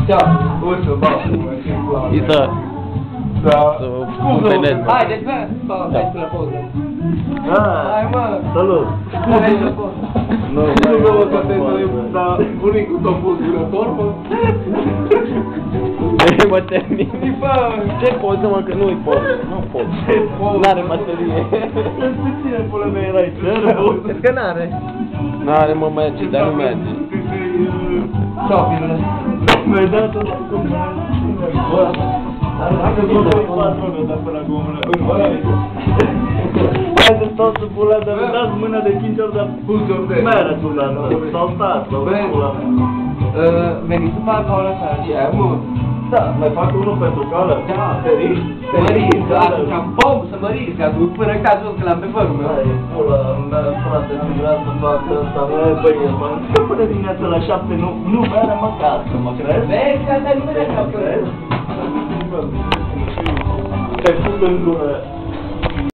Ceau, o să bag mă, Isa. Da. Mulțumesc. Haideți, bă, hai spre poză. Hai, mă. Salut. Hai spre poză. Nu, Nu, că te noi, dar bunicul tău fost vânător, mă. Mă termin. Ce poză, mă, că nu-i poză. Nu pot. N-are baterie. Despre cine, pula mea, erai cerbu? Cred că n-are. N-are, mă, merge, dar nu merge. Ceau, filule. Mi-ai dat-o cum bă. Dacă vă doi patronul de până acum. Haideți toți să pula, dar vă dați mâna de 5 ori, dar mere tu la asta. Sau stați, sau pula mea. Veniți să facă o lăsă așa, mă. Da, mai fac unul pentru cală. Da. Măriți? Măriți, atunci am bom să măriți, că atunci până că ați văzut că l-am pe părul meu. Hai, pula mea, frate, nu vrea să facă ăsta, băi, mă, că până dimineața la 7 nu bere măcar, mă crezi? Vezi, asta nu vede că crezi. Te fut în gură.